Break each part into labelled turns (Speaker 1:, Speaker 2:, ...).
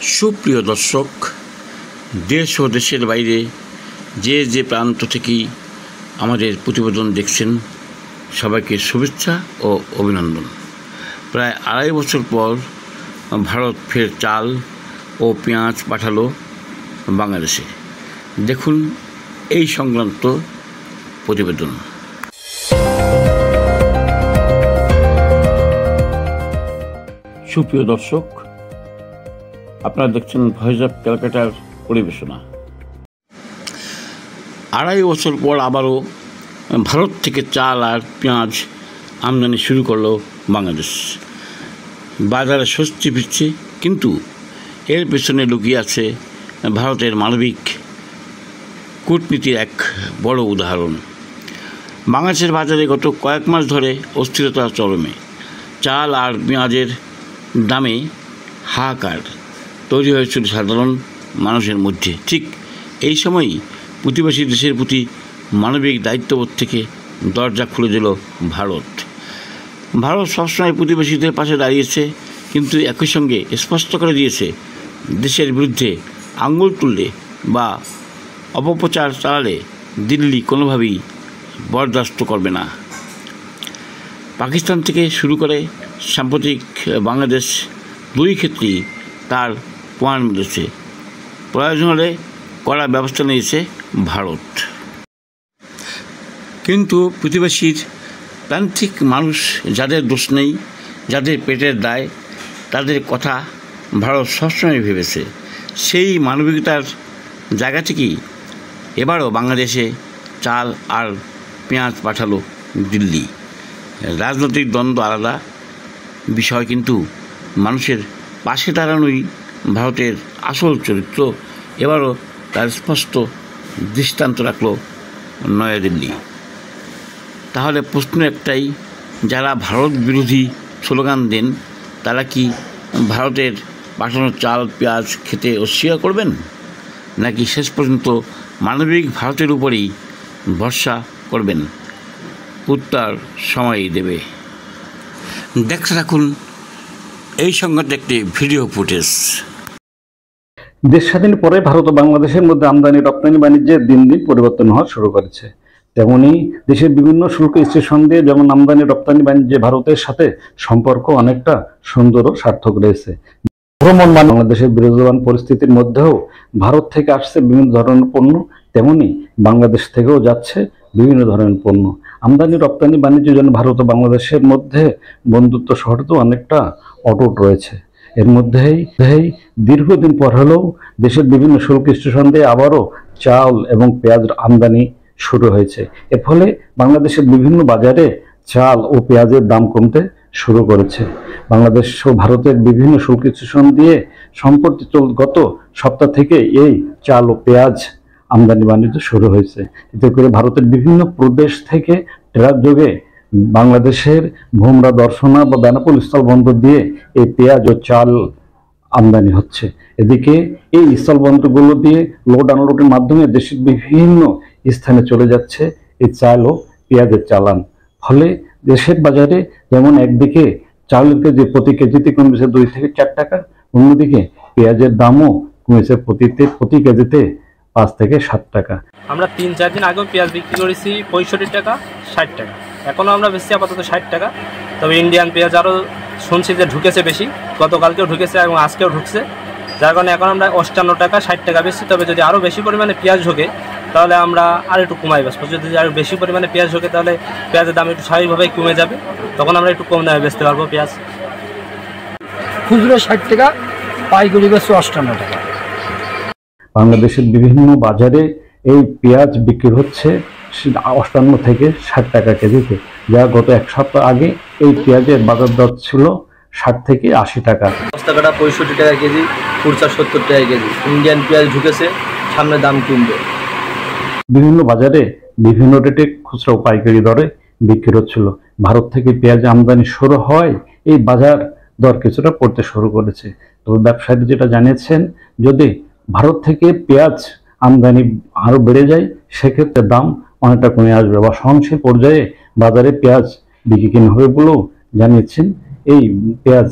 Speaker 1: সুপ্রিয় দর্শক, দেশ ও দেশের বাইরে যে প্রান্ত থেকেই আমাদের প্রতিবেদন দেখছেন, সবাইকে শুভেচ্ছা ও অভিনন্দন। প্রায় 2.5 বছর পর ভারত ফের চাল ও পেঁয়াজ পাঠালো বাংলাদেশে। দেখুন এই সংক্রান্ত প্রতিবেদন। সুপ্রিয় দর্শক, আপনারা দেখছেন ভয়েস অফ ক্যালকাটার পরিবেশনা। 2.5 বছর পর আবারও ভারত থেকে চাল আর পেঁয়াজ আমদানি শুরু করলো বাংলাদেশ। বাজারে স্বস্তি ফিরছে, কিন্তু এর পেছনে লুকিয়ে আছে ভারতের মানবিক কূটনীতির এক বড় উদাহরণ। বাংলাদেশের বাজারে গত কয়েক মাস ধরে অস্থিরতা চরমে। চাল আর পেঁয়াজের দামে হাহাকার তৈরি হয়েছিল সাধারণ মানুষের মধ্যে। ঠিক এই সময়ই প্রতিবেশী দেশের প্রতি মানবিক দায়িত্ববোধ থেকে দরজা খুলে দিল ভারত। ভারত সবসময় প্রতিবেশীদের পাশে দাঁড়িয়েছে, কিন্তু একই সঙ্গে স্পষ্ট করে দিয়েছে, দেশের বিরুদ্ধে আঙুল তুললে বা অপপ্রচার চালালে দিল্লি কোনোভাবেই বরদাস্ত করবে না। পাকিস্তান থেকে শুরু করে সাম্প্রতিক বাংলাদেশ, দুই ক্ষেত্রেই তার প্রমাণ মিলেছে। প্রয়োজন হলে কড়া ব্যবস্থা নিয়েছে ভারত। কিন্তু প্রতিবেশীর প্রান্তিক মানুষ, যাদের দোষ নেই, যাদের পেটের দায়, তাদের কথা ভারত সবসময় ভেবেছে। সেই মানবিকতার জায়গা থেকেই এবারও বাংলাদেশে চাল আর পেঁয়াজ পাঠালো দিল্লি। রাজনৈতিক দ্বন্দ্ব আলাদা বিষয়, কিন্তু মানুষের পাশে দাঁড়ানোই ভারতের আসল চরিত্র। এবারও তার স্পষ্ট দৃষ্টান্ত রাখল নয়াদিল্লি। তাহলে প্রশ্ন একটাই, যারা ভারত বিরোধী স্লোগান দেন, তারা কি ভারতের পাঠানো চাল পেঁয়াজ খেতে অস্বীকার করবেন, নাকি শেষ পর্যন্ত মানবিক ভারতের উপরেই ভরসা করবেন? উত্তর সময়ই দেবে। দেখতে থাকুন এই সংক্রান্ত একটি ভিডিও ফুটেজ।
Speaker 2: দেশ স্বাধীনের পরে ভারত ও বাংলাদেশের মধ্যে আমদানি রপ্তানি বাণিজ্যে দিন দিন পরিবর্তন হওয়া শুরু করেছে। তেমনি দেশের বিভিন্ন শুল্ক স্টেশন দিয়ে যেমন আমদানি রপ্তানি বাণিজ্যে ভারতের সাথে সম্পর্ক অনেকটা সুন্দর ও সার্থক রয়েছে। ভ্রমণ বাংলাদেশের বিরাজমান পরিস্থিতির মধ্যেও ভারত থেকে আসছে বিভিন্ন ধরনের পণ্য, তেমনি বাংলাদেশ থেকেও যাচ্ছে বিভিন্ন ধরনের পণ্য। আমদানি রপ্তানি বাণিজ্যের জন্য ভারত ও বাংলাদেশের মধ্যে বন্ধুত্ব সহজে অনেকটা অটুট রয়েছে। এর মধ্যেই দীর্ঘদিন পর হলেও দেশের বিভিন্ন শুল্ক স্টেশন দিয়ে আবারও চাল এবং পেঁয়াজ আমদানি শুরু হয়েছে। এর ফলে বাংলাদেশের বিভিন্ন বাজারে চাল ও পেঁয়াজের দাম কমতে শুরু করেছে। বাংলাদেশ ও ভারতের বিভিন্ন শুল্ক স্টেশন দিয়ে সম্প্রতি গত সপ্তাহ থেকে এই চাল ও পেঁয়াজ আমদানি বাণিজ্য শুরু হয়েছে। এতে করে ভারতের বিভিন্ন প্রদেশ থেকে ট্রাক যোগে বাংলাদেশের ভোমরা, দর্শনা বা বেনাপোল স্থলবন্দর দিয়ে এই পেঁয়াজ ও চাল আমদানি হচ্ছে। এদিকে এই স্থলবন্দরগুলো দিয়ে লোড আনলোডের মাধ্যমে দেশের বিভিন্ন স্থানে চলে যাচ্ছে এই চাল ও পেঁয়াজের চালান। ফলে দেশের বাজারে যেমন একদিকে চাউলের কেজি প্রতি কেজিতে কমেছে 2 থেকে 4 টাকা, অন্যদিকে পেঁয়াজের দামও কমেছে প্রতি কেজিতে 5 থেকে 7 টাকা।
Speaker 3: আমরা 3-4 দিন আগেও পেঁয়াজ বিক্রি করেছি 65 টাকা, 60 টাকা। এখনও আমরা বেশি আপাতত 60 টাকা। তবে ইন্ডিয়ান পেঁয়াজ আরও শুনছি যে ঢুকেছে বেশি, গতকালকেও ঢুকেছে এবং আজকেও ঢুকছে, যার কারণে এখন আমরা 58 টাকা 60 টাকা বেশি। তবে যদি আরও বেশি পরিমাণে পেঁয়াজ ঢোকে তাহলে আমরা আর একটু কমাই বেচবো। যদি আরও বেশি পরিমাণে পেঁয়াজ ঢোকে তাহলে পেঁয়াজের দাম একটু স্বাভাবিকভাবেই কমে যাবে, তখন আমরা একটু কম দামে বেচতে পারবো পেঁয়াজ।
Speaker 4: খুচরো 60 টাকা, পাইকারি বেচছে 58 টাকা।
Speaker 2: বাংলাদেশের বিভিন্ন বাজারে এই পেঁয়াজ বিক্রি হচ্ছে 58 থেকে 60 টাকা কেজিতে, যা গত এক সপ্তাহ আগে এই পেঁয়াজের বাজার দর ছিল 60 থেকে 80 টাকা।
Speaker 5: বস্তা কাটা 65 টাকা কেজি, খুচরা 70 টাকা কেজি। ইন্ডিয়ান পেঁয়াজ ঢুকেছে, সামনে দাম কমবে।
Speaker 2: বিভিন্ন বাজারে বিভিন্ন রেটে খুচরা ও পাইকারি দরে বিক্রি হচ্ছিল। ভারত থেকে পেঁয়াজ আমদানি শুরু হয় এই বাজার দর কিছুটা পড়তে শুরু করেছে। তবে ব্যবসায়ীরা যেটা জানিয়েছেন, যদি ভারত থেকে পেঁয়াজ আমদানি আরো বেড়ে যায়, সেক্ষেত্রে দাম অনেকটা কমে আসবে বা সহনশীল পর্যায়ে বাজারে পেঁয়াজ বিক্রি কিনা হবে বলেও জানিয়েছেন এই পেঁয়াজ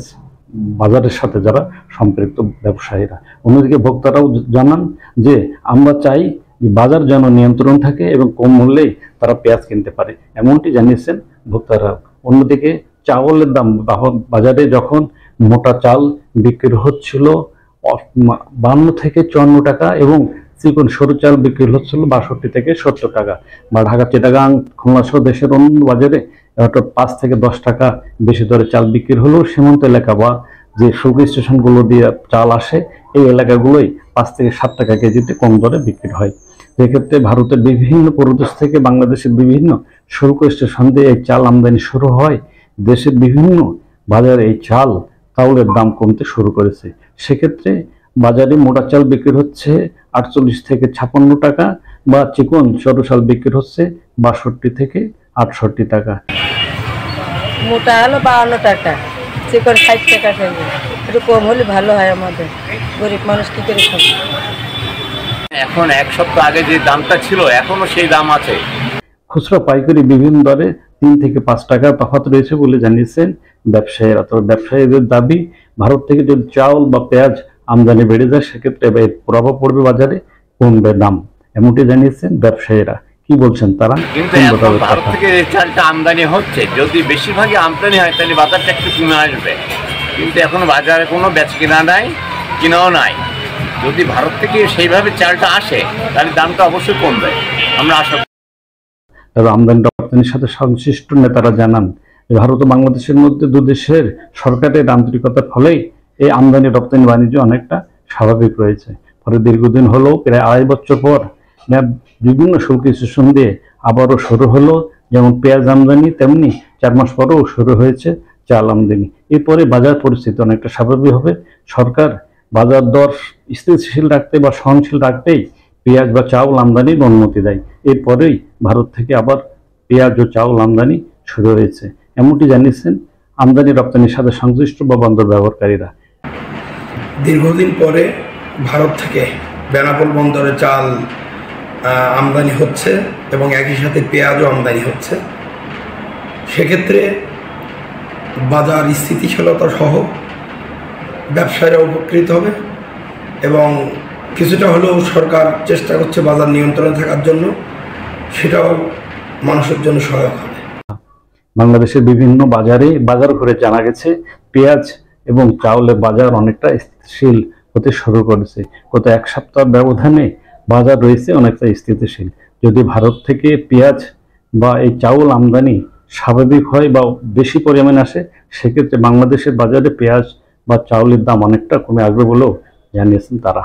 Speaker 2: বাজারের সাথে যারা সম্পৃক্ত ব্যবসায়ীরা। অন্যদিকে ভোক্তারাও জানান যে আমরা চাই যে বাজার যেন নিয়ন্ত্রণ থাকে এবং কম মূল্যেই তারা পেঁয়াজ কিনতে পারে, এমনটি জানিয়েছেন ভোক্তারা। অন্যদিকে চাউলের দাম বাজারে যখন মোটা চাল বিক্রি হচ্ছিল 52 থেকে 54 টাকা এবং চিকন সরু চাল বিক্রি হচ্ছিল 62 থেকে 70 টাকা, বা ঢাকা, চিটাগাং, খুলনা সহ দেশের অন্য বাজারে 5 থেকে 10 টাকা বেশি দরে চাল বিক্রি হলেও সীমান্ত এলাকা বা যে শুল্ক স্টেশনগুলো দিয়ে চাল আসে এই এলাকাগুলোই 5 থেকে 7 টাকা কেজিতে কম দরে বিক্রি হয়। এক্ষেত্রে ভারতের বিভিন্ন প্রদেশ থেকে বাংলাদেশের বিভিন্ন শুল্ক স্টেশন দিয়ে এই চাল আমদানি শুরু হয়। দেশের বিভিন্ন বাজারে এই চাউলের দাম কমতে শুরু করেছে। সেক্ষেত্রে বাজারে মোটা চাল বিক্রি হচ্ছে 48 থেকে 56 টাকা, বা চিকন সরু চাল বিক্রি হচ্ছে 62 থেকে 68 টাকা।
Speaker 6: মোটা হলো 52 টাকা, চিকন 60 টাকা কেজি। একটু কম হলে ভালো হয়, আমাদের গরিব মানুষ কি করে খাবে।
Speaker 7: এখন এক সপ্তাহ আগে যে দামটা ছিল এখনো সেই দাম আছে।
Speaker 2: খুচরা পাইকারি বিভিন্ন দরে 3 থেকে 5 টাকা তফাৎ রয়েছে বলে জানিয়েছেন ব্যবসায়ীরা। তবে ব্যবসায়ীদের দাবি, ভারত থেকে যদি চাউল বা পেঁয়াজ আমদানি বেড়ে যায় সেক্ষেত্রে এর প্রভাব পড়বে বাজারে, কমবে দাম, এমনটি জানিয়েছেন ব্যবসায়ীরা। কি বলছেন তারা?
Speaker 7: কিন্তু এখন ভারত থেকে যে চালটা আমদানি হচ্ছে, যদি বেশিরভাগই আমদানি হয় তাহলে বাজারটা একটু কমে আসবে, কিন্তু এখন বাজারে কোনো বেচা কিনা নাই, কিনাও নাই। যদি ভারত থেকে সেইভাবে চালটা আসে তাহলে দামটা অবশ্যই কমবে, আমরা আশা করি।
Speaker 2: তবে আমদানি রপ্তানির সাথে সংশ্লিষ্ট নেতারা জানান ভারত ও বাংলাদেশের মধ্যে দুদেশের সরকারের আন্তরিকতার ফলেই এই আমদানি রপ্তানি বাণিজ্য অনেকটা স্বাভাবিক রয়েছে। ফলে দীর্ঘদিন হলেও প্রায় 2.5 বছর পর বিভিন্ন শুল্ক স্টেশন দিয়ে আবারও শুরু হলো, যেমন পেঁয়াজ আমদানি, তেমনি 4 মাস পরেও শুরু হয়েছে চাল আমদানি। এরপরে বাজার পরিস্থিতি অনেকটা স্বাভাবিক হবে। সরকার বাজার দর স্থিতিশীল রাখতে বা সহনশীল রাখতেই পেঁয়াজ বা চাউল আমদানির অনুমতি দেয়। এরপরেই ভারত থেকে আবার পেঁয়াজ ও চাউল আমদানি শুরু হয়েছে, এমনটি জানিয়েছেন আমদানি রপ্তানির সাথে সংশ্লিষ্ট বা বন্দর ব্যবহারকারীরা।
Speaker 8: দীর্ঘদিন পরে ভারত থেকে বেনাপোল বন্দরে চাল আমদানি হচ্ছে এবং একই সাথে পেঁয়াজও আমদানি হচ্ছে। সেক্ষেত্রে বাজার স্থিতিশীলতা সহ ব্যবসায়ীরা উপকৃত হবে এবং কিছুটা হলেও সরকার চেষ্টা করছে বাজার নিয়ন্ত্রণে থাকার জন্য, সেটাও মানুষের জন্য সহায়ক হবে।
Speaker 2: বাংলাদেশের বিভিন্ন বাজার ঘুরে জানা গেছে পেঁয়াজ এবং চাউলের বাজার অনেকটা স্থিতিশীল হতে শুরু করেছে। গত 1 সপ্তাহ ব্যবধানে বাজার রয়েছে অনেকটা স্থিতিশীল। যদি ভারত থেকে পেঁয়াজ বা এই চাউল আমদানি স্বাভাবিক হয় বা বেশি পরিমাণে আসে সেক্ষেত্রে বাংলাদেশের বাজারে পেঁয়াজ বা চাউলের দাম অনেকটা কমে আসবে বলেও জানিয়েছেন তারা।